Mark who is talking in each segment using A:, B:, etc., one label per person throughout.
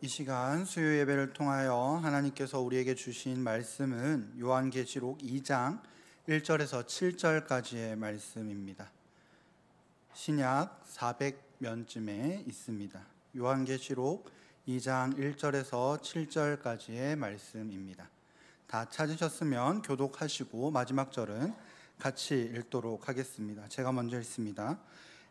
A: 이 시간 수요 예배를 통하여 하나님께서 우리에게 주신 말씀은 요한계시록 2장 1절에서 7절까지의 말씀입니다. 신약 400면쯤에 있습니다. 요한계시록 2장 1절에서 7절까지의 말씀입니다. 다 찾으셨으면 교독하시고 마지막 절은 같이 읽도록 하겠습니다. 제가 먼저 읽습니다.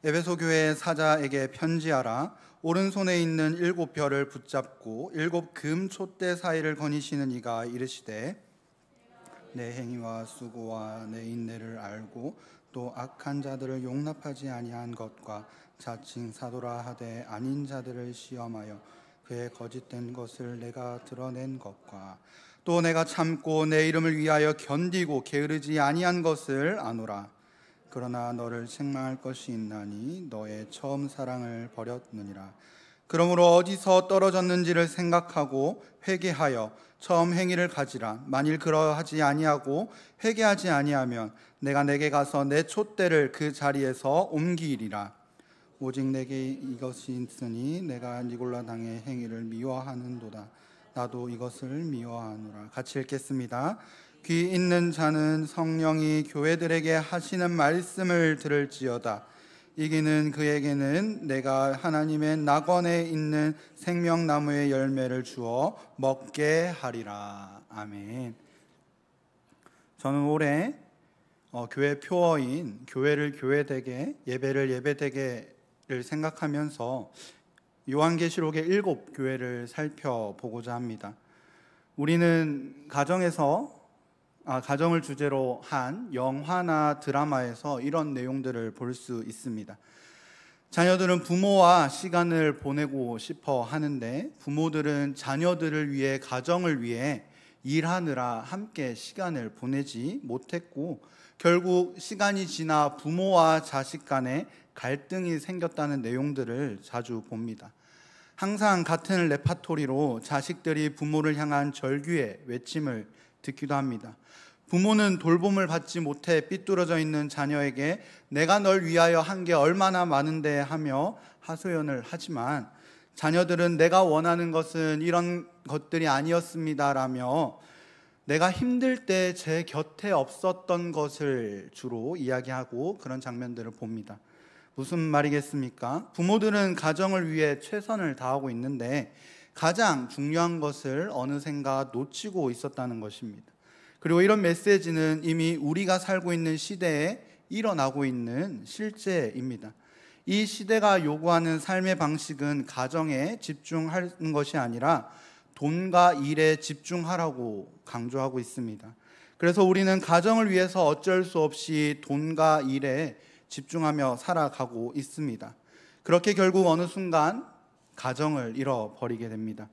A: 에베소 교회 사자에게 편지하라. 오른손에 있는 7별을 붙잡고 7 금 촛대 사이를 거니시는 이가 이르시되 내 행위와 수고와 내 인내를 알고 또 악한 자들을 용납하지 아니한 것과 자칭 사도라 하되 아닌 자들을 시험하여 그의 거짓된 것을 내가 드러낸 것과 또 내가 참고 내 이름을 위하여 견디고 게으르지 아니한 것을 아노라. 그러나 너를 책망할 것이 있나니 너의 처음 사랑을 버렸느니라. 그러므로 어디서 떨어졌는지를 생각하고 회개하여 처음 행위를 가지라. 만일 그러하지 아니하고 회개하지 아니하면 내가 내게 가서 내 촛대를 그 자리에서 옮기리라. 오직 내게 이것이 있으니 내가 니골라 당의 행위를 미워하는도다. 나도 이것을 미워하노라. 같이 읽겠습니다. 귀 있는 자는 성령이 교회들에게 하시는 말씀을 들을지어다. 이기는 그에게는 내가 하나님의 낙원에 있는 생명나무의 열매를 주어 먹게 하리라. 아멘. 저는 올해 교회 표어인 교회를 교회되게, 예배를 예배되게를 생각하면서 요한계시록의 7 교회를 살펴보고자 합니다. 우리는 가정을 주제로 한 영화나 드라마에서 이런 내용들을 볼 수 있습니다. 자녀들은 부모와 시간을 보내고 싶어 하는데 부모들은 자녀들을 위해, 가정을 위해 일하느라 함께 시간을 보내지 못했고 결국 시간이 지나 부모와 자식 간에 갈등이 생겼다는 내용들을 자주 봅니다. 항상 같은 레파토리로 자식들이 부모를 향한 절규의 외침을 듣기도 합니다. 부모는 돌봄을 받지 못해 삐뚤어져 있는 자녀에게 내가 널 위하여 한 게 얼마나 많은데 하며 하소연을 하지만 자녀들은 내가 원하는 것은 이런 것들이 아니었습니다라며 내가 힘들 때 제 곁에 없었던 것을 주로 이야기하고 그런 장면들을 봅니다. 무슨 말이겠습니까? 부모들은 가정을 위해 최선을 다하고 있는데 가장 중요한 것을 어느샌가 놓치고 있었다는 것입니다. 그리고 이런 메시지는 이미 우리가 살고 있는 시대에 일어나고 있는 실제입니다. 이 시대가 요구하는 삶의 방식은 가정에 집중하는 것이 아니라 돈과 일에 집중하라고 강조하고 있습니다. 그래서 우리는 가정을 위해서 어쩔 수 없이 돈과 일에 집중하며 살아가고 있습니다. 그렇게 결국 어느 순간 가정을 잃어버리게 됩니다.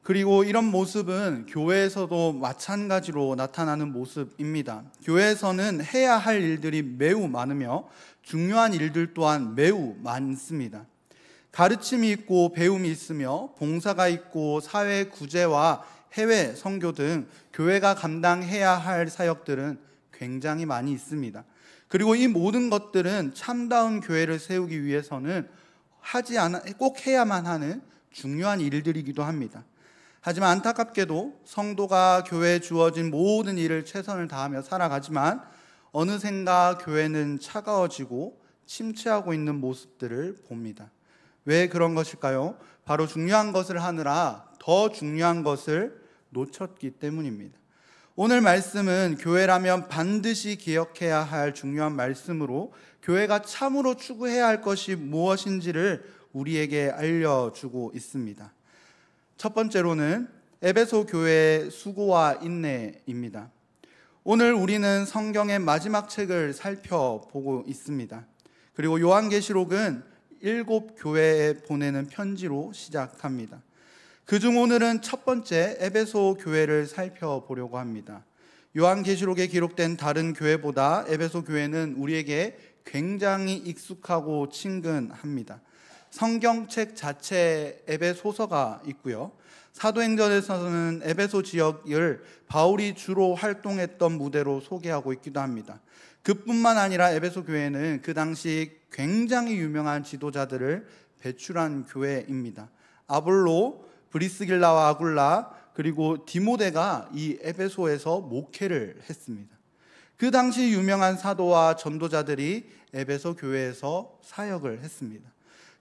A: 그리고 이런 모습은 교회에서도 마찬가지로 나타나는 모습입니다. 교회에서는 해야 할 일들이 매우 많으며 중요한 일들 또한 매우 많습니다. 가르침이 있고 배움이 있으며 봉사가 있고 사회 구제와 해외 선교 등 교회가 감당해야 할 사역들은 굉장히 많이 있습니다. 그리고 이 모든 것들은 참다운 교회를 세우기 위해서는 꼭 해야만 하는 중요한 일들이기도 합니다. 하지만 안타깝게도 성도가 교회에 주어진 모든 일을 최선을 다하며 살아가지만 어느샌가 교회는 차가워지고 침체하고 있는 모습들을 봅니다. 왜 그런 것일까요? 바로 중요한 것을 하느라 더 중요한 것을 놓쳤기 때문입니다. 오늘 말씀은 교회라면 반드시 기억해야 할 중요한 말씀으로 교회가 참으로 추구해야 할 것이 무엇인지를 우리에게 알려주고 있습니다. 첫 번째로는 에베소 교회의 수고와 인내입니다. 오늘 우리는 성경의 마지막 책을 살펴보고 있습니다. 그리고 요한계시록은 7 교회에 보내는 편지로 시작합니다. 그중 오늘은 첫 번째 에베소 교회를 살펴보려고 합니다. 요한계시록에 기록된 다른 교회보다 에베소 교회는 우리에게 굉장히 익숙하고 친근합니다. 성경책 자체에 에베소서가 있고요. 사도행전에서는 에베소 지역을 바울이 주로 활동했던 무대로 소개하고 있기도 합니다. 그뿐만 아니라 에베소 교회는 그 당시 굉장히 유명한 지도자들을 배출한 교회입니다. 아볼로, 브리스길라와 아굴라 그리고 디모데가 이 에베소에서 목회를 했습니다. 그 당시 유명한 사도와 전도자들이 에베소 교회에서 사역을 했습니다.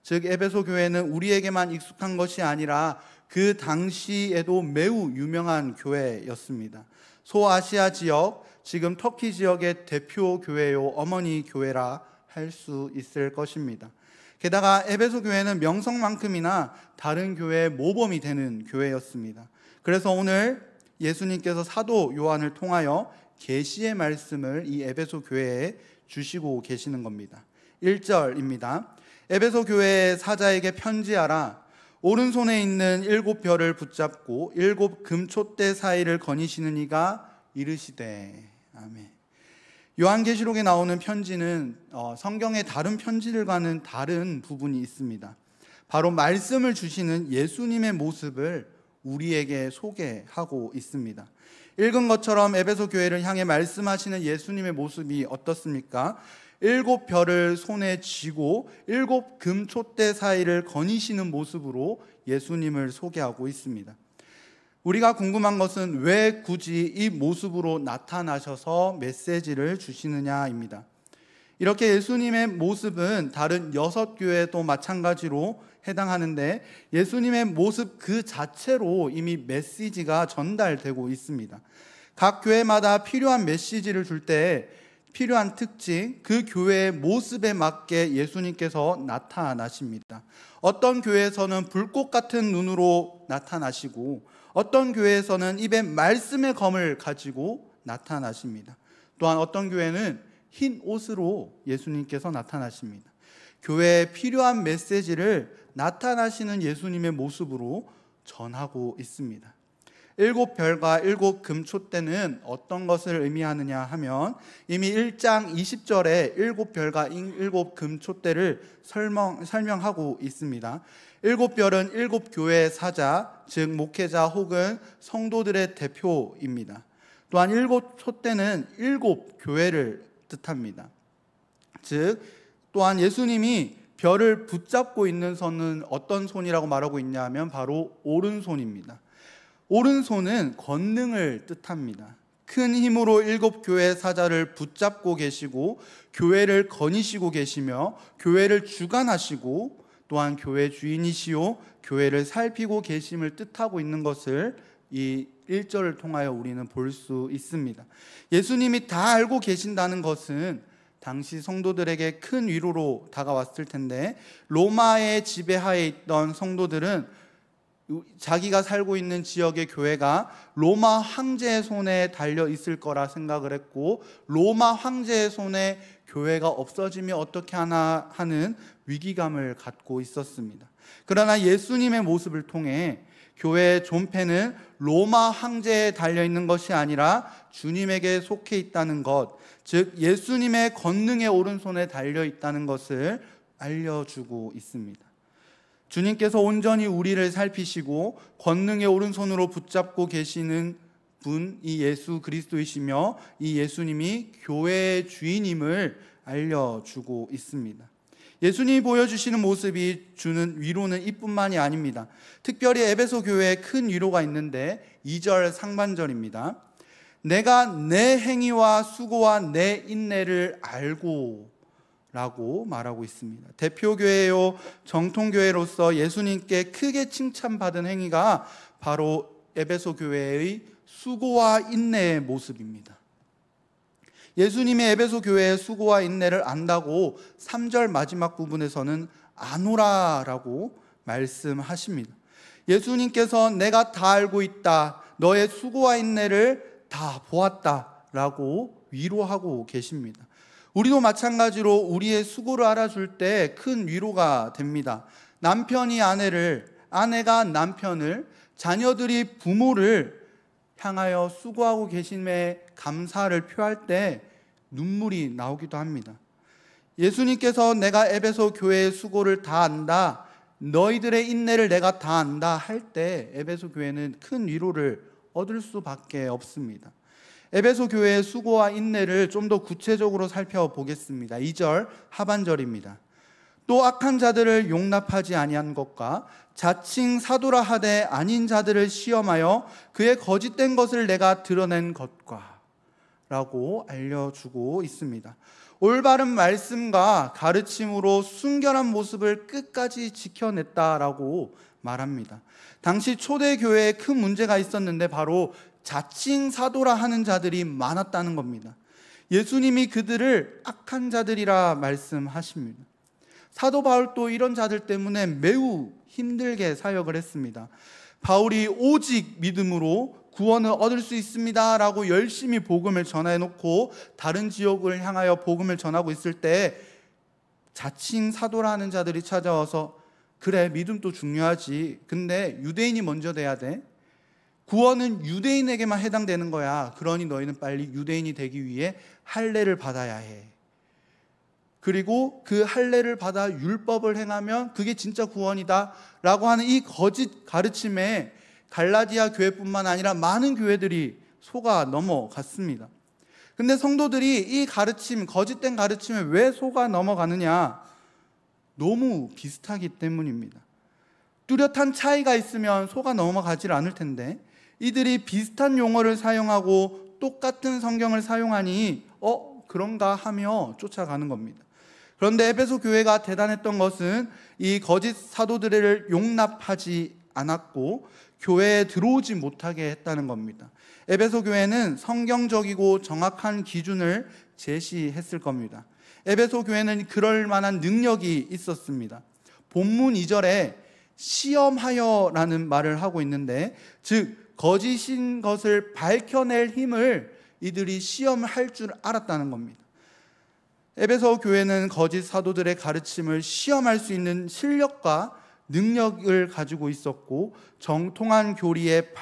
A: 즉 에베소 교회는 우리에게만 익숙한 것이 아니라 그 당시에도 매우 유명한 교회였습니다. 소아시아 지역, 지금 터키 지역의 대표 교회요, 어머니 교회라 할 수 있을 것입니다. 게다가 에베소 교회는 명성만큼이나 다른 교회의 모범이 되는 교회였습니다. 그래서 오늘 예수님께서 사도 요한을 통하여 계시의 말씀을 이 에베소 교회에 주시고 계시는 겁니다. 1절입니다. 에베소 교회의 사자에게 편지하라. 오른손에 있는 7별을 붙잡고 7 금촛대 사이를 거니시는 이가 이르시되. 아멘. 요한계시록에 나오는 편지는 성경의 다른 편지들과는 다른 부분이 있습니다. 바로 말씀을 주시는 예수님의 모습을 우리에게 소개하고 있습니다. 읽은 것처럼 에베소 교회를 향해 말씀하시는 예수님의 모습이 어떻습니까? 7별을 손에 쥐고 7 금촛대 사이를 거니시는 모습으로 예수님을 소개하고 있습니다. 우리가 궁금한 것은 왜 굳이 이 모습으로 나타나셔서 메시지를 주시느냐입니다. 이렇게 예수님의 모습은 다른 6교회도 마찬가지로 해당하는데 예수님의 모습 그 자체로 이미 메시지가 전달되고 있습니다. 각 교회마다 필요한 메시지를 줄 때 필요한 특징, 그 교회의 모습에 맞게 예수님께서 나타나십니다. 어떤 교회에서는 불꽃 같은 눈으로 나타나시고 어떤 교회에서는 입에 말씀의 검을 가지고 나타나십니다. 또한 어떤 교회는 흰 옷으로 예수님께서 나타나십니다. 교회에 필요한 메시지를 나타나시는 예수님의 모습으로 전하고 있습니다. 7별과 7 금촛대는 어떤 것을 의미하느냐 하면 이미 1장 20절에 7별과 7 금촛대를 설명하고 있습니다. 7별은 7 교회의 사자, 즉 목회자 혹은 성도들의 대표입니다. 또한 7 촛대는 7 교회를 뜻합니다. 즉 또한 예수님이 별을 붙잡고 있는 손은 어떤 손이라고 말하고 있냐면 바로 오른손입니다. 오른손은 권능을 뜻합니다. 큰 힘으로 7 교회의 사자를 붙잡고 계시고 교회를 거니시고 계시며 교회를 주관하시고 또한 교회 주인이시요 교회를 살피고 계심을 뜻하고 있는 것을 이 1절을 통하여 우리는 볼 수 있습니다. 예수님이 다 알고 계신다는 것은 당시 성도들에게 큰 위로로 다가왔을 텐데 로마의 지배하에 있던 성도들은 자기가 살고 있는 지역의 교회가 로마 황제의 손에 달려 있을 거라 생각을 했고 로마 황제의 손에 교회가 없어지면 어떻게 하나 하는 위기감을 갖고 있었습니다. 그러나 예수님의 모습을 통해 교회의 존폐는 로마 황제에 달려있는 것이 아니라 주님에게 속해 있다는 것, 즉 예수님의 권능의 오른손에 달려있다는 것을 알려주고 있습니다. 주님께서 온전히 우리를 살피시고 권능의 오른손으로 붙잡고 계시는 분이 예수 그리스도이시며 이 예수님이 교회의 주인임을 알려주고 있습니다. 예수님이 보여주시는 모습이 주는 위로는 이뿐만이 아닙니다. 특별히 에베소 교회에 큰 위로가 있는데 2절 상반절입니다. 내가 내 행위와 수고와 내 인내를 알고 라고 말하고 있습니다. 대표교회요 정통교회로서 예수님께 크게 칭찬받은 행위가 바로 에베소 교회의 수고와 인내의 모습입니다. 예수님이 에베소 교회의 수고와 인내를 안다고 3절 마지막 부분에서는 아노라라고 말씀하십니다. 예수님께서 내가 다 알고 있다, 너의 수고와 인내를 다 보았다라고 위로하고 계십니다. 우리도 마찬가지로 우리의 수고를 알아줄 때 큰 위로가 됩니다. 남편이 아내를, 아내가 남편을, 자녀들이 부모를 향하여 수고하고 계심에 감사를 표할 때 눈물이 나오기도 합니다. 예수님께서 내가 에베소 교회의 수고를 다 안다, 너희들의 인내를 내가 다 안다 할 때 에베소 교회는 큰 위로를 얻을 수밖에 없습니다. 에베소 교회의 수고와 인내를 좀 더 구체적으로 살펴보겠습니다. 2절 하반절입니다. 또 악한 자들을 용납하지 아니한 것과 자칭 사도라 하되 아닌 자들을 시험하여 그의 거짓된 것을 내가 드러낸 것과 라고 알려주고 있습니다. 올바른 말씀과 가르침으로 순결한 모습을 끝까지 지켜냈다라고 말합니다. 당시 초대교회에 큰 문제가 있었는데 바로 자칭 사도라 하는 자들이 많았다는 겁니다. 예수님이 그들을 악한 자들이라 말씀하십니다. 사도 바울도 이런 자들 때문에 매우 힘들게 사역을 했습니다. 바울이 오직 믿음으로 구원을 얻을 수 있습니다 라고 열심히 복음을 전해놓고 다른 지역을 향하여 복음을 전하고 있을 때 자칭 사도라는 자들이 찾아와서 그래, 믿음도 중요하지. 근데 유대인이 먼저 돼야 돼. 구원은 유대인에게만 해당되는 거야. 그러니 너희는 빨리 유대인이 되기 위해 할례를 받아야 해. 그리고 그 할례를 받아 율법을 행하면 그게 진짜 구원이다 라고 하는 이 거짓 가르침에 갈라디아 교회뿐만 아니라 많은 교회들이 속아 넘어갔습니다. 근데 성도들이 이 가르침, 거짓된 가르침에 왜 속아 넘어가느냐? 너무 비슷하기 때문입니다. 뚜렷한 차이가 있으면 속아 넘어가질 않을 텐데 이들이 비슷한 용어를 사용하고 똑같은 성경을 사용하니 그런가 하며 쫓아가는 겁니다. 그런데 에베소 교회가 대단했던 것은 이 거짓 사도들을 용납하지 않았고 교회에 들어오지 못하게 했다는 겁니다. 에베소 교회는 성경적이고 정확한 기준을 제시했을 겁니다. 에베소 교회는 그럴 만한 능력이 있었습니다. 본문 2절에 시험하여라는 말을 하고 있는데 즉 거짓인 것을 밝혀낼 힘을 이들이 시험할 줄 알았다는 겁니다. 에베소 교회는 거짓 사도들의 가르침을 시험할 수 있는 실력과 능력을 가지고 있었고 정통한 교리에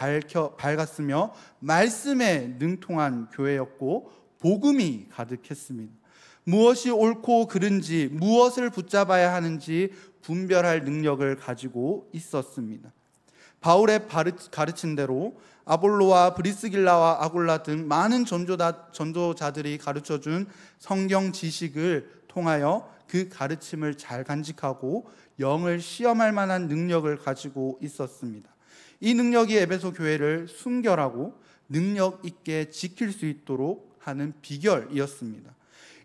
A: 밝았으며 말씀에 능통한 교회였고 복음이 가득했습니다. 무엇이 옳고 그른지 무엇을 붙잡아야 하는지 분별할 능력을 가지고 있었습니다. 바울의 가르친 대로 아볼로와 브리스길라와 아굴라 등 많은 전도자들이 가르쳐준 성경 지식을 통하여 그 가르침을 잘 간직하고 영을 시험할 만한 능력을 가지고 있었습니다. 이 능력이 에베소 교회를 순결하고 능력 있게 지킬 수 있도록 하는 비결이었습니다.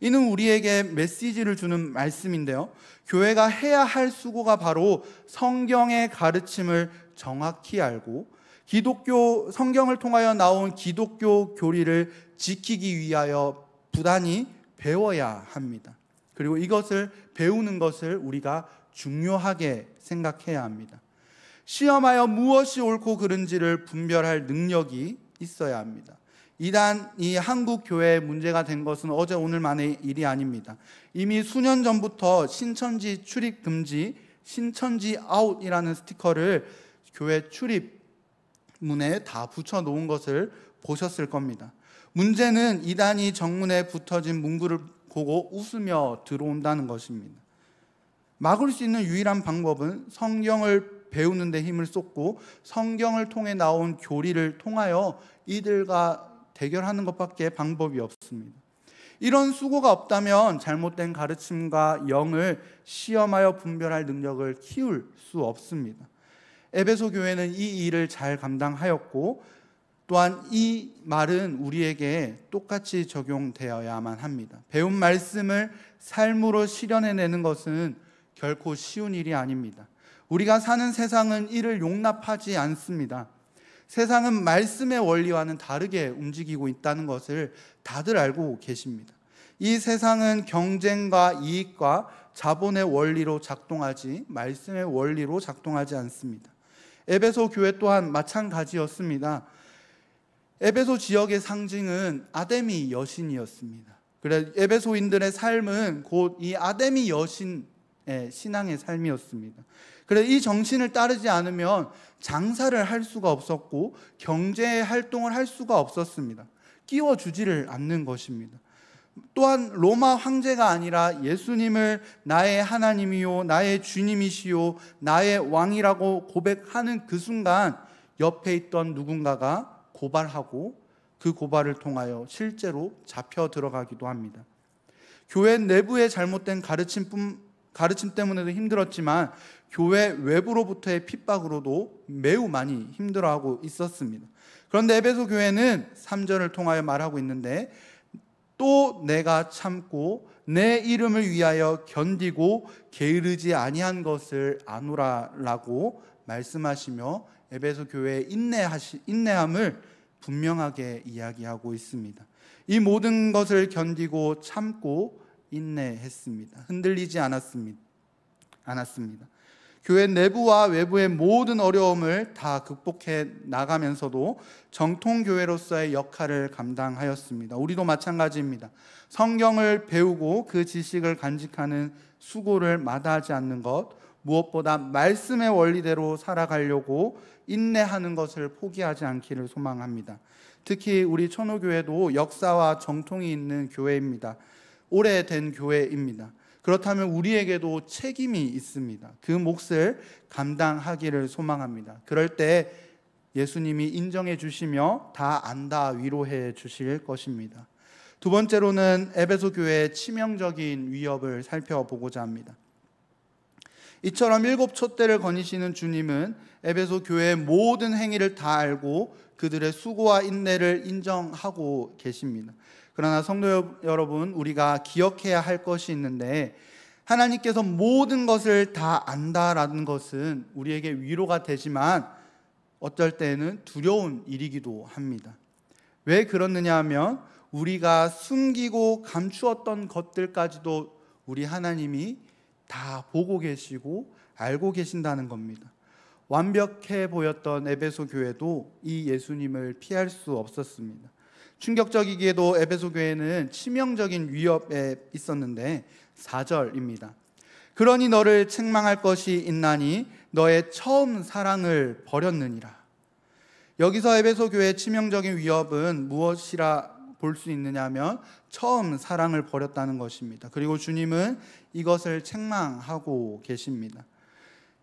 A: 이는 우리에게 메시지를 주는 말씀인데요. 교회가 해야 할 수고가 바로 성경의 가르침을 정확히 알고 기독교 성경을 통하여 나온 기독교 교리를 지키기 위하여 부단히 배워야 합니다. 그리고 이것을 배우는 것을 우리가 중요하게 생각해야 합니다. 시험하여 무엇이 옳고 그른지를 분별할 능력이 있어야 합니다. 이단 이 한국 교회에 문제가 된 것은 어제 오늘만의 일이 아닙니다. 이미 수년 전부터 신천지 출입 금지, 신천지 아웃이라는 스티커를 교회 출입문에 다 붙여 놓은 것을 보셨을 겁니다. 문제는 이단이 정문에 붙어진 문구를 보고 웃으며 들어온다는 것입니다. 막을 수 있는 유일한 방법은 성경을 배우는 데 힘을 쏟고 성경을 통해 나온 교리를 통하여 이들과 대결하는 것밖에 방법이 없습니다. 이런 수고가 없다면 잘못된 가르침과 영을 시험하여 분별할 능력을 키울 수 없습니다. 에베소 교회는 이 일을 잘 감당하였고 또한 이 말은 우리에게 똑같이 적용되어야만 합니다. 배운 말씀을 삶으로 실현해내는 것은 결코 쉬운 일이 아닙니다. 우리가 사는 세상은 이를 용납하지 않습니다. 세상은 말씀의 원리와는 다르게 움직이고 있다는 것을 다들 알고 계십니다. 이 세상은 경쟁과 이익과 자본의 원리로 작동하지 말씀의 원리로 작동하지 않습니다. 에베소 교회 또한 마찬가지였습니다. 에베소 지역의 상징은 아데미 여신이었습니다. 그래 에베소인들의 삶은 곧 이 아데미 여신의 신앙의 삶이었습니다. 그래 이 정신을 따르지 않으면 장사를 할 수가 없었고 경제 활동을 할 수가 없었습니다. 끼워주지를 않는 것입니다. 또한 로마 황제가 아니라 예수님을 나의 하나님이요 나의 주님이시요 나의 왕이라고 고백하는 그 순간 옆에 있던 누군가가 고발하고 그 고발을 통하여 실제로 잡혀 들어가기도 합니다. 교회 내부의 잘못된 가르침뿐 가르침 때문에도 힘들었지만 교회 외부로부터의 핍박으로도 매우 많이 힘들어하고 있었습니다. 그런데 에베소 교회는 3절을 통하여 말하고 있는데, 또 내가 참고 내 이름을 위하여 견디고 게으르지 아니한 것을 아노라라고 말씀하시며 에베소 교회의 인내함을 분명하게 이야기하고 있습니다. 이 모든 것을 견디고 참고 인내했습니다. 흔들리지 않았습니다. 교회 내부와 외부의 모든 어려움을 다 극복해 나가면서도 정통교회로서의 역할을 감당하였습니다. 우리도 마찬가지입니다. 성경을 배우고 그 지식을 간직하는 수고를 마다하지 않는 것, 무엇보다 말씀의 원리대로 살아가려고 인내하는 것을 포기하지 않기를 소망합니다. 특히 우리 천호교회도 역사와 정통이 있는 교회입니다. 오래된 교회입니다. 그렇다면 우리에게도 책임이 있습니다. 그 몫을 감당하기를 소망합니다. 그럴 때 예수님이 인정해 주시며 다 안다 위로해 주실 것입니다. 두 번째로는 에베소 교회의 치명적인 위협을 살펴보고자 합니다. 이처럼 7 촛대를 거니시는 주님은 에베소 교회의 모든 행위를 다 알고 그들의 수고와 인내를 인정하고 계십니다. 그러나 성도 여러분, 우리가 기억해야 할 것이 있는데, 하나님께서 모든 것을 다 안다라는 것은 우리에게 위로가 되지만 어떨 때는 두려운 일이기도 합니다. 왜 그렇느냐 하면 우리가 숨기고 감추었던 것들까지도 우리 하나님이 다 보고 계시고 알고 계신다는 겁니다. 완벽해 보였던 에베소 교회도 이 예수님을 피할 수 없었습니다. 충격적이게도 에베소 교회는 치명적인 위협에 있었는데 4절입니다. 그러니 너를 책망할 것이 있나니 너의 처음 사랑을 버렸느니라. 여기서 에베소 교회의 치명적인 위협은 무엇이라 볼 수 있느냐 하면 처음 사랑을 버렸다는 것입니다. 그리고 주님은 이것을 책망하고 계십니다.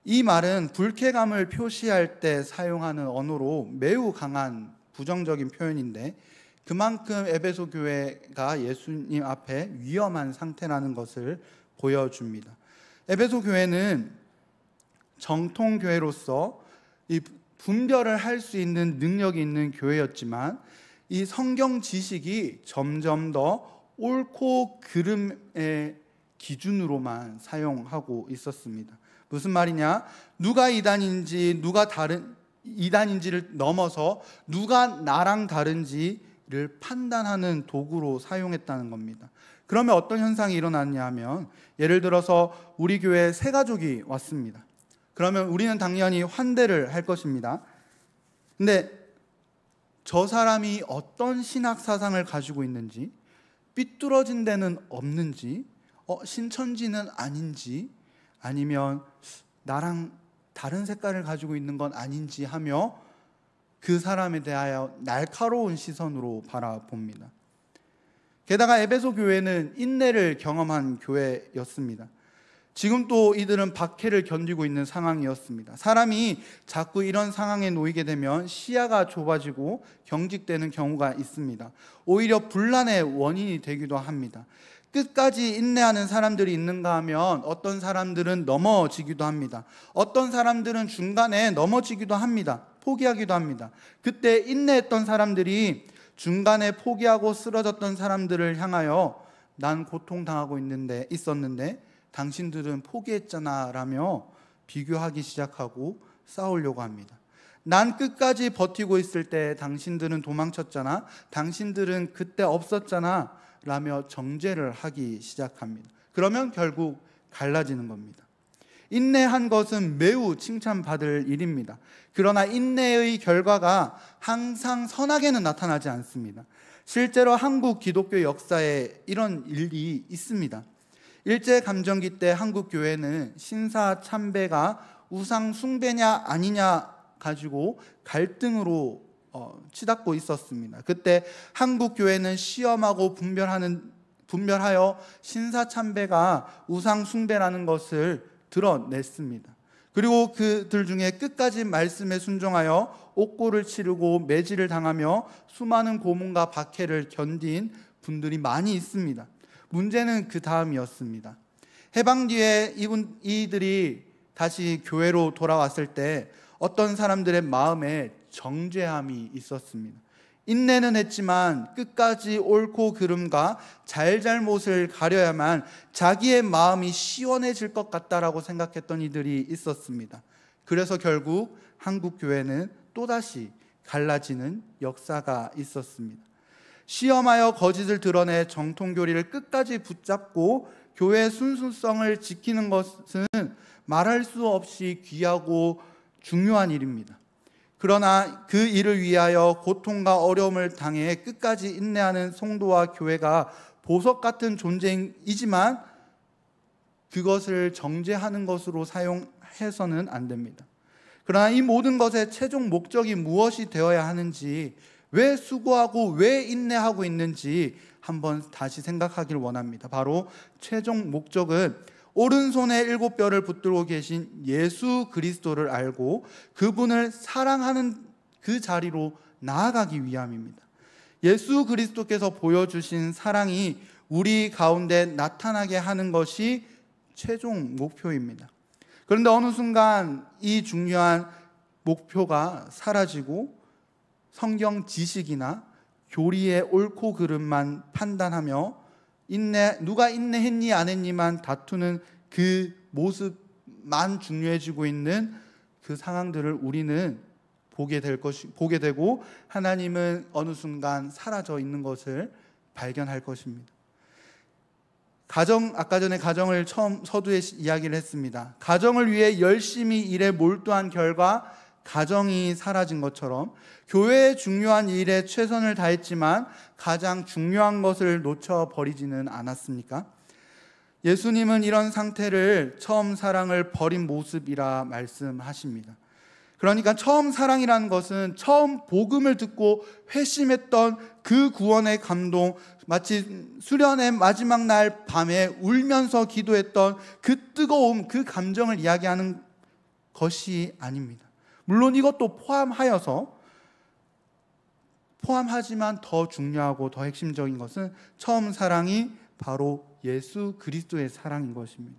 A: 이 말은 불쾌감을 표시할 때 사용하는 언어로 매우 강한 부정적인 표현인데, 그만큼 에베소 교회가 예수님 앞에 위험한 상태라는 것을 보여줍니다. 에베소 교회는 정통교회로서 이 분별을 할 수 있는 능력이 있는 교회였지만 이 성경 지식이 점점 더 옳고 그름의 기준으로만 사용하고 있었습니다. 무슨 말이냐? 누가 이단인지 이단인지를 넘어서 누가 나랑 다른지를 판단하는 도구로 사용했다는 겁니다. 그러면 어떤 현상이 일어났냐 하면, 예를 들어서 우리 교회에 새 가족이 왔습니다. 그러면 우리는 당연히 환대를 할 것입니다. 근데 저 사람이 어떤 신학 사상을 가지고 있는지, 삐뚤어진 데는 없는지, 신천지는 아닌지, 아니면 나랑 다른 색깔을 가지고 있는 건 아닌지 하며 그 사람에 대하여 날카로운 시선으로 바라봅니다. 게다가 에베소 교회는 인내를 경험한 교회였습니다. 지금 또 이들은 박해를 견디고 있는 상황이었습니다. 사람이 자꾸 이런 상황에 놓이게 되면 시야가 좁아지고 경직되는 경우가 있습니다. 오히려 분란의 원인이 되기도 합니다. 끝까지 인내하는 사람들이 있는가 하면 어떤 사람들은 넘어지기도 합니다. 어떤 사람들은 중간에 넘어지기도 합니다. 포기하기도 합니다. 그때 인내했던 사람들이 중간에 포기하고 쓰러졌던 사람들을 향하여 난 고통당하고 있었는데 당신들은 포기했잖아 라며 비교하기 시작하고 싸우려고 합니다. 난 끝까지 버티고 있을 때 당신들은 도망쳤잖아, 당신들은 그때 없었잖아 라며 정죄를 하기 시작합니다. 그러면 결국 갈라지는 겁니다. 인내한 것은 매우 칭찬받을 일입니다. 그러나 인내의 결과가 항상 선하게는 나타나지 않습니다. 실제로 한국 기독교 역사에 이런 일이 있습니다. 일제감정기 때 한국 교회는 신사 참배가 우상 숭배냐 아니냐 가지고 갈등으로 치닫고 있었습니다. 그때 한국 교회는 시험하고 분별하여 신사 참배가 우상 숭배라는 것을 드러냈습니다. 그리고 그들 중에 끝까지 말씀에 순종하여 옥고를 치르고 매질을 당하며 수많은 고문과 박해를 견딘 분들이 많이 있습니다. 문제는 그 다음이었습니다. 해방 뒤에 이들이 다시 교회로 돌아왔을 때 어떤 사람들의 마음에 정죄함이 있었습니다. 인내는 했지만 끝까지 옳고 그름과 잘잘못을 가려야만 자기의 마음이 시원해질 것 같다라고 생각했던 이들이 있었습니다. 그래서 결국 한국 교회는 또다시 갈라지는 역사가 있었습니다. 시험하여 거짓을 드러내 정통교리를 끝까지 붙잡고 교회의 순수성을 지키는 것은 말할 수 없이 귀하고 중요한 일입니다. 그러나 그 일을 위하여 고통과 어려움을 당해 끝까지 인내하는 성도와 교회가 보석 같은 존재이지만 그것을 정죄하는 것으로 사용해서는 안 됩니다. 그러나 이 모든 것의 최종 목적이 무엇이 되어야 하는지, 왜 수고하고 왜 인내하고 있는지 한번 다시 생각하길 원합니다. 바로 최종 목적은 오른손에 7뼈를 붙들고 계신 예수 그리스도를 알고 그분을 사랑하는 그 자리로 나아가기 위함입니다. 예수 그리스도께서 보여주신 사랑이 우리 가운데 나타나게 하는 것이 최종 목표입니다. 그런데 어느 순간 이 중요한 목표가 사라지고 성경 지식이나 교리의 옳고 그름만 판단하며 누가 인내했니 안 했니만 다투는 그 모습만 중요해지고 있는 그 상황들을 우리는 보게 되고 하나님은 어느 순간 사라져 있는 것을 발견할 것입니다. 아까 전에 가정을 처음 서두에 이야기를 했습니다. 가정을 위해 열심히 일에 몰두한 결과 가정이 사라진 것처럼 교회의 중요한 일에 최선을 다했지만 가장 중요한 것을 놓쳐버리지는 않았습니까? 예수님은 이런 상태를 처음 사랑을 버린 모습이라 말씀하십니다. 그러니까 처음 사랑이라는 것은 처음 복음을 듣고 회심했던 그 구원의 감동, 마치 수련의 마지막 날 밤에 울면서 기도했던 그 뜨거움, 그 감정을 이야기하는 것이 아닙니다. 물론 이것도 포함하지만 더 중요하고 더 핵심적인 것은 처음 사랑이 바로 예수 그리스도의 사랑인 것입니다.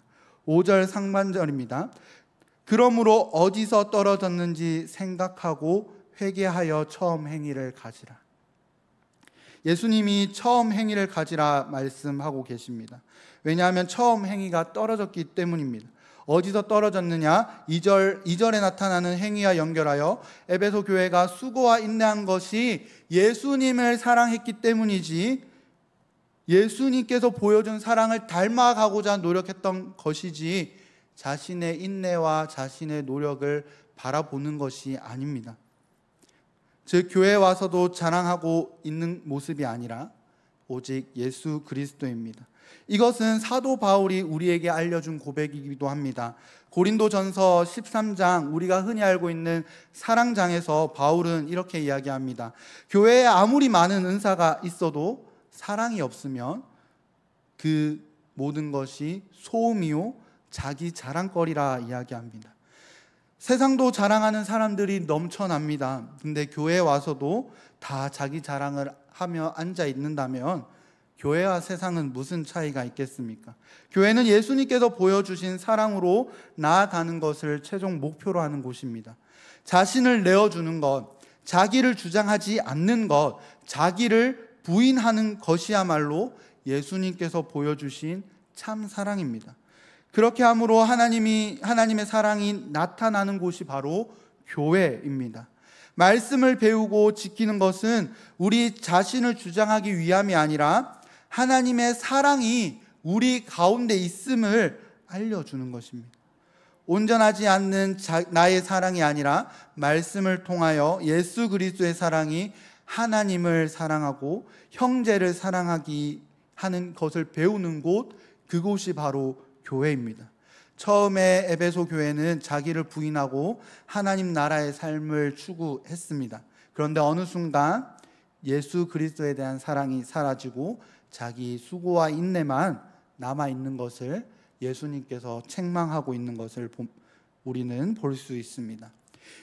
A: 5절 상반절입니다. 그러므로 어디서 떨어졌는지 생각하고 회개하여 처음 행위를 가지라. 예수님이 처음 행위를 가지라 말씀하고 계십니다. 왜냐하면 처음 행위가 떨어졌기 때문입니다. 어디서 떨어졌느냐? 2절에 나타나는 행위와 연결하여 에베소 교회가 수고와 인내한 것이 예수님을 사랑했기 때문이지 예수님께서 보여준 사랑을 닮아가고자 노력했던 것이지 자신의 인내와 자신의 노력을 바라보는 것이 아닙니다. 즉 교회에 와서도 자랑하고 있는 모습이 아니라 오직 예수 그리스도입니다. 이것은 사도 바울이 우리에게 알려준 고백이기도 합니다. 고린도전서 13장, 우리가 흔히 알고 있는 사랑장에서 바울은 이렇게 이야기합니다. 교회에 아무리 많은 은사가 있어도 사랑이 없으면 그 모든 것이 소음이요 자기 자랑거리라 이야기합니다. 세상도 자랑하는 사람들이 넘쳐납니다. 근데 교회에 와서도 다 자기 자랑을 하며 앉아 있는다면 교회와 세상은 무슨 차이가 있겠습니까? 교회는 예수님께서 보여주신 사랑으로 나아가는 것을 최종 목표로 하는 곳입니다. 자신을 내어주는 것, 자기를 주장하지 않는 것, 자기를 부인하는 것이야말로 예수님께서 보여주신 참 사랑입니다. 그렇게 함으로 하나님의 사랑이 나타나는 곳이 바로 교회입니다. 말씀을 배우고 지키는 것은 우리 자신을 주장하기 위함이 아니라 하나님의 사랑이 우리 가운데 있음을 알려주는 것입니다. 온전하지 않는 나의 사랑이 아니라 말씀을 통하여 예수 그리스도의 사랑이 하나님을 사랑하고 형제를 사랑하기 하는 것을 배우는 곳, 그곳이 바로 교회입니다. 처음에 에베소 교회는 자기를 부인하고 하나님 나라의 삶을 추구했습니다. 그런데 어느 순간 예수 그리스도에 대한 사랑이 사라지고 자기 수고와 인내만 남아있는 것을 예수님께서 책망하고 있는 것을 우리는 볼 수 있습니다.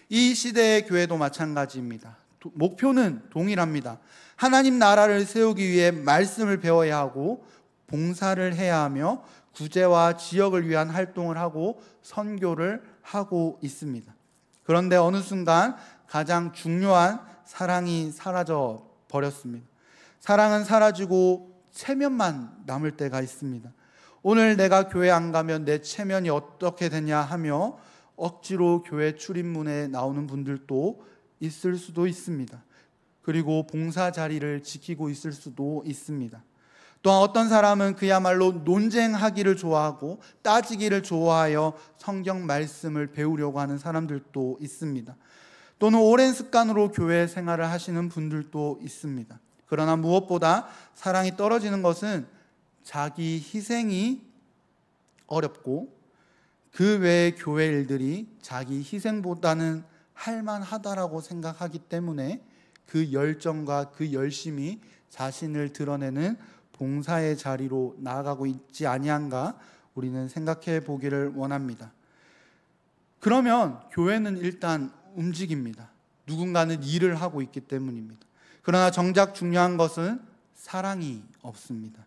A: 이 시대의 교회도 마찬가지입니다. 목표는 동일합니다. 하나님 나라를 세우기 위해 말씀을 배워야 하고 봉사를 해야 하며 구제와 지역을 위한 활동을 하고 선교를 하고 있습니다. 그런데 어느 순간 가장 중요한 사랑이 사라져 버렸습니다. 사랑은 사라지고 체면만 남을 때가 있습니다. 오늘 내가 교회 안 가면 내 체면이 어떻게 되냐 하며 억지로 교회 출입문에 나오는 분들도 있을 수도 있습니다. 그리고 봉사 자리를 지키고 있을 수도 있습니다. 또한 어떤 사람은 그야말로 논쟁하기를 좋아하고 따지기를 좋아하여 성경 말씀을 배우려고 하는 사람들도 있습니다. 또는 오랜 습관으로 교회 생활을 하시는 분들도 있습니다. 그러나 무엇보다 사랑이 떨어지는 것은 자기 희생이 어렵고 그 외의 교회 일들이 자기 희생보다는 할만하다라고 생각하기 때문에 그 열정과 그 열심이 자신을 드러내는 봉사의 자리로 나아가고 있지 아니한가 우리는 생각해 보기를 원합니다. 그러면 교회는 일단 움직입니다. 누군가는 일을 하고 있기 때문입니다. 그러나 정작 중요한 것은 사랑이 없습니다.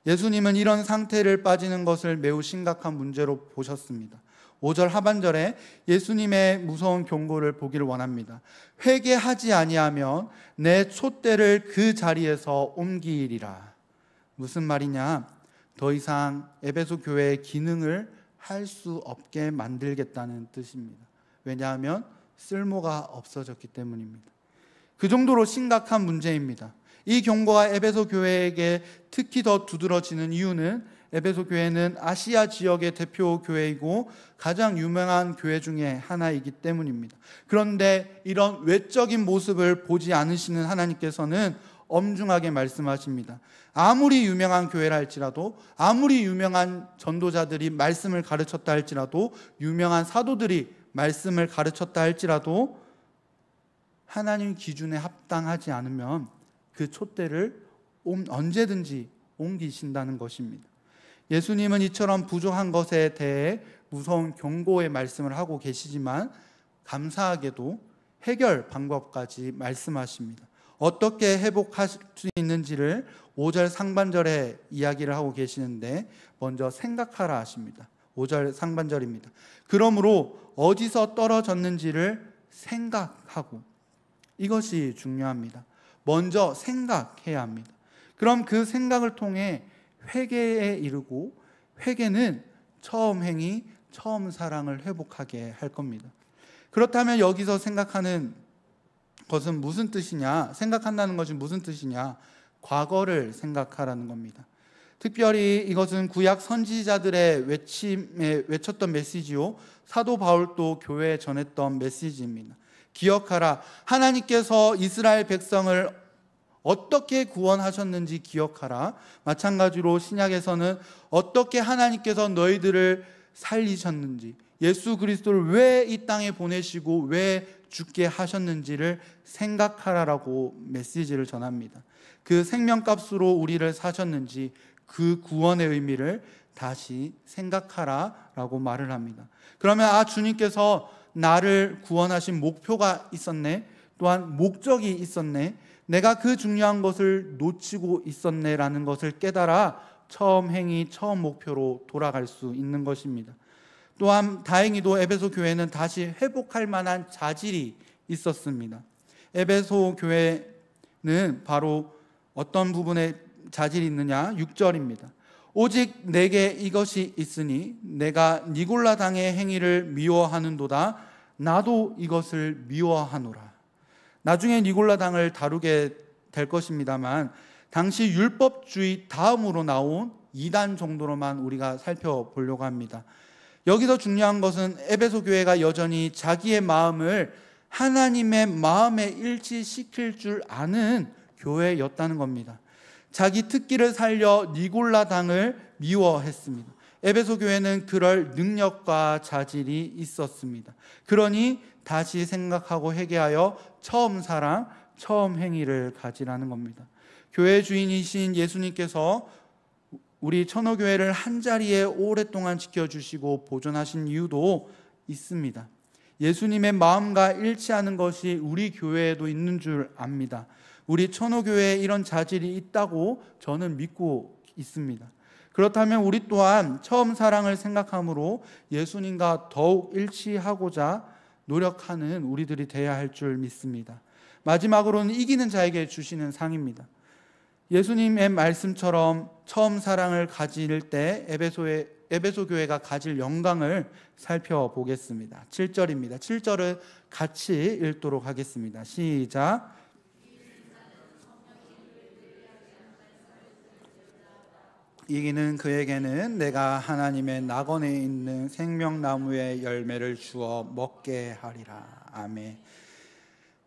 A: 예수님은 이런 상태를 빠지는 것을 매우 심각한 문제로 보셨습니다. 5절 하반절에 예수님의 무서운 경고를 보기를 원합니다. 회개하지 아니하면 내 촛대를 그 자리에서 옮기리라. 무슨 말이냐? 더 이상 에베소 교회의 기능을 할 수 없게 만들겠다는 뜻입니다. 왜냐하면 쓸모가 없어졌기 때문입니다. 그 정도로 심각한 문제입니다. 이 경고가 에베소 교회에게 특히 더 두드러지는 이유는 에베소 교회는 아시아 지역의 대표 교회이고 가장 유명한 교회 중에 하나이기 때문입니다. 그런데 이런 외적인 모습을 보지 않으시는 하나님께서는 엄중하게 말씀하십니다. 아무리 유명한 교회라 할지라도, 아무리 유명한 전도자들이 말씀을 가르쳤다 할지라도, 유명한 사도들이 말씀을 가르쳤다 할지라도 하나님 기준에 합당하지 않으면 그 촛대를 언제든지 옮기신다는 것입니다. 예수님은 이처럼 부족한 것에 대해 무서운 경고의 말씀을 하고 계시지만 감사하게도 해결 방법까지 말씀하십니다. 어떻게 회복할 수 있는지를 5절 상반절에 이야기를 하고 계시는데 먼저 생각하라 하십니다. 5절 상반절입니다. 그러므로 어디서 떨어졌는지를 생각하고, 이것이 중요합니다. 먼저 생각해야 합니다. 그럼 그 생각을 통해 회개에 이르고, 회개는 처음 행위, 처음 사랑을 회복하게 할 겁니다. 그렇다면 여기서 생각하는 것은 무슨 뜻이냐? 생각한다는 것이 무슨 뜻이냐? 과거를 생각하라는 겁니다. 특별히 이것은 구약 선지자들의 외쳤던 메시지요, 사도 바울도 교회에 전했던 메시지입니다. 기억하라. 하나님께서 이스라엘 백성을 어떻게 구원하셨는지 기억하라. 마찬가지로 신약에서는 어떻게 하나님께서 너희들을 살리셨는지, 예수 그리스도를 왜 이 땅에 보내시고 왜 죽게 하셨는지를 생각하라라고 메시지를 전합니다. 그 생명값으로 우리를 사셨는지 그 구원의 의미를 다시 생각하라라고 말을 합니다. 그러면 주님께서 나를 구원하신 목표가 있었네, 또한 목적이 있었네, 내가 그 중요한 것을 놓치고 있었네라는 것을 깨달아 처음 행위, 처음 목표로 돌아갈 수 있는 것입니다. 또한 다행히도 에베소 교회는 다시 회복할 만한 자질이 있었습니다. 에베소 교회는 바로 어떤 부분에 자질이 있느냐? 6절입니다. 오직 내게 이것이 있으니 내가 니골라 당의 행위를 미워하는도다. 나도 이것을 미워하노라. 나중에 니골라 당을 다루게 될 것입니다만 당시 율법주의 다음으로 나온 이단 정도로만 우리가 살펴보려고 합니다. 여기서 중요한 것은 에베소 교회가 여전히 자기의 마음을 하나님의 마음에 일치시킬 줄 아는 교회였다는 겁니다. 자기 특기를 살려 니골라 당을 미워했습니다. 에베소 교회는 그럴 능력과 자질이 있었습니다. 그러니 다시 생각하고 회개하여 처음 사랑, 처음 행위를 가지라는 겁니다. 교회 주인이신 예수님께서 우리 천호교회를 한자리에 오랫동안 지켜주시고 보존하신 이유도 있습니다. 예수님의 마음과 일치하는 것이 우리 교회에도 있는 줄 압니다. 우리 천호교회에 이런 자질이 있다고 저는 믿고 있습니다. 그렇다면 우리 또한 처음 사랑을 생각함으로 예수님과 더욱 일치하고자 노력하는 우리들이 되어야 할 줄 믿습니다. 마지막으로는 이기는 자에게 주시는 상입니다. 예수님의 말씀처럼 처음 사랑을 가질 때 에베소 교회가 가질 영광을 살펴보겠습니다. 7절입니다. 7절을 같이 읽도록 하겠습니다. 시작. 이기는 그에게는 내가 하나님의 낙원에 있는 생명나무의 열매를 주어 먹게 하리라. 아멘.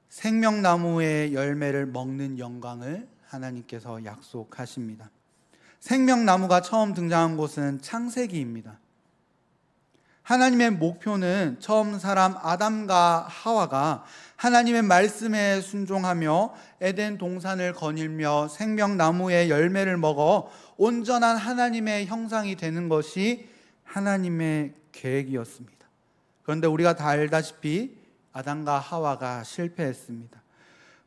A: 생명나무의 열매를 먹는 영광을 하나님께서 약속하십니다. 생명나무가 처음 등장한 곳은 창세기입니다. 하나님의 목표는 처음 사람 아담과 하와가 하나님의 말씀에 순종하며 에덴 동산을 거닐며 생명나무의 열매를 먹어 온전한 하나님의 형상이 되는 것이 하나님의 계획이었습니다. 그런데 우리가 다 알다시피 아담과 하와가 실패했습니다.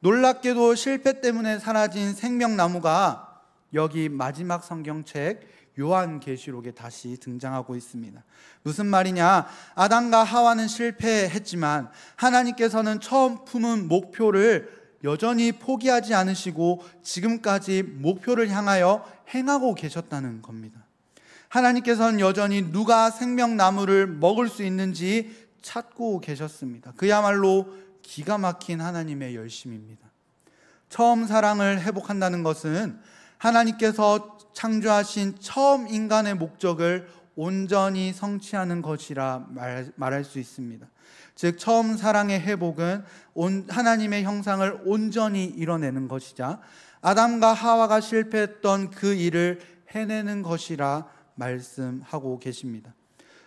A: 놀랍게도 실패 때문에 사라진 생명나무가 여기 마지막 성경책 요한계시록에 다시 등장하고 있습니다. 무슨 말이냐? 아담과 하와는 실패했지만 하나님께서는 처음 품은 목표를 여전히 포기하지 않으시고 지금까지 목표를 향하여 행하고 계셨다는 겁니다. 하나님께서는 여전히 누가 생명나무를 먹을 수 있는지 찾고 계셨습니다. 그야말로 기가 막힌 하나님의 열심입니다. 처음 사랑을 회복한다는 것은 하나님께서 창조하신 처음 인간의 목적을 온전히 성취하는 것이라 말할 수 있습니다. 즉 처음 사랑의 회복은 하나님의 형상을 온전히 이뤄내는 것이자 아담과 하와가 실패했던 그 일을 해내는 것이라 말씀하고 계십니다.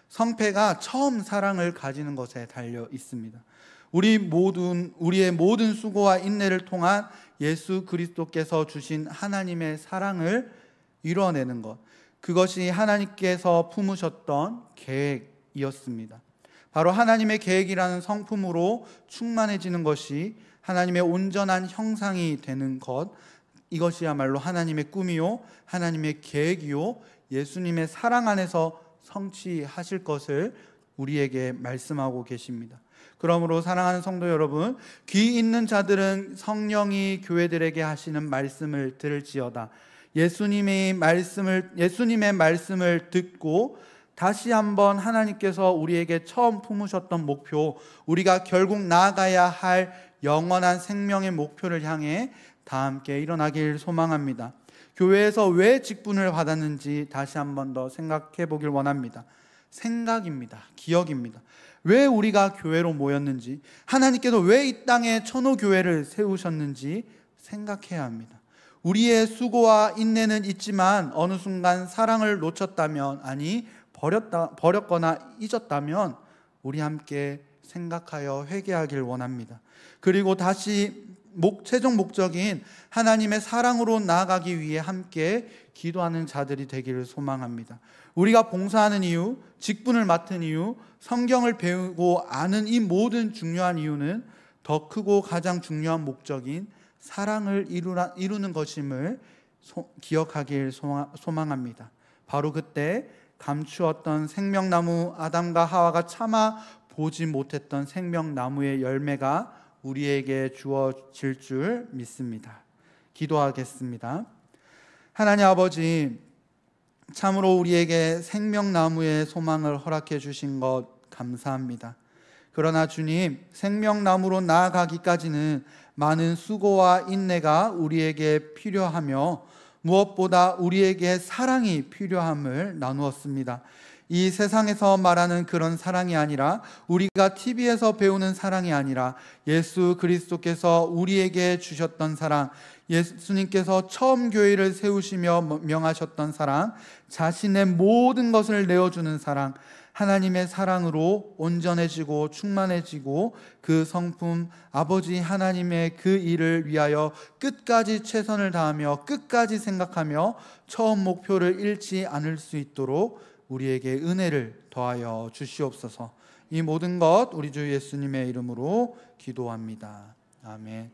A: 성패가 처음 사랑을 가지는 것에 달려 있습니다. 우리의 모든 수고와 인내를 통한 예수 그리스도께서 주신 하나님의 사랑을 이뤄내는 것, 그것이 하나님께서 품으셨던 계획이었습니다. 바로 하나님의 계획이라는 성품으로 충만해지는 것이 하나님의 온전한 형상이 되는 것, 이것이야말로 하나님의 꿈이요 하나님의 계획이요 예수님의 사랑 안에서 성취하실 것을 우리에게 말씀하고 계십니다. 그러므로 사랑하는 성도 여러분, 귀 있는 자들은 성령이 교회들에게 하시는 말씀을 들을지어다. 예수님의 말씀을 듣고 다시 한번 하나님께서 우리에게 처음 품으셨던 목표, 우리가 결국 나아가야 할 영원한 생명의 목표를 향해 다 함께 일어나길 소망합니다. 교회에서 왜 직분을 받았는지 다시 한번 더 생각해 보길 원합니다. 생각입니다. 기억입니다. 왜 우리가 교회로 모였는지, 하나님께서 왜 이 땅에 천호교회를 세우셨는지 생각해야 합니다. 우리의 수고와 인내는 있지만 어느 순간 사랑을 놓쳤다면, 아니 버렸거나 잊었다면 우리 함께 생각하여 회개하길 원합니다. 그리고 다시 최종 목적인 하나님의 사랑으로 나아가기 위해 함께 기도하는 자들이 되기를 소망합니다. 우리가 봉사하는 이유, 직분을 맡은 이유, 성경을 배우고 아는 이 모든 중요한 이유는 더 크고 가장 중요한 목적인 사랑을 이루는 것임을 기억하길 소망합니다. 바로 그때 감추었던 생명나무 아담과 하와가 차마 보지 못했던 생명나무의 열매가 우리에게 주어질 줄 믿습니다. 기도하겠습니다. 하나님 아버지, 참으로 우리에게 생명나무의 소망을 허락해 주신 것 감사합니다. 그러나 주님, 생명나무로 나아가기까지는 많은 수고와 인내가 우리에게 필요하며 무엇보다 우리에게 사랑이 필요함을 나누었습니다. 이 세상에서 말하는 그런 사랑이 아니라, 우리가 TV에서 배우는 사랑이 아니라 예수 그리스도께서 우리에게 주셨던 사랑, 예수님께서 처음 교회를 세우시며 명하셨던 사랑, 자신의 모든 것을 내어주는 사랑, 하나님의 사랑으로 온전해지고 충만해지고 그 성품 아버지 하나님의 그 일을 위하여 끝까지 최선을 다하며 끝까지 생각하며 처음 목표를 잃지 않을 수 있도록 우리에게 은혜를 더하여 주시옵소서. 이 모든 것 우리 주 예수님의 이름으로 기도합니다. 아멘.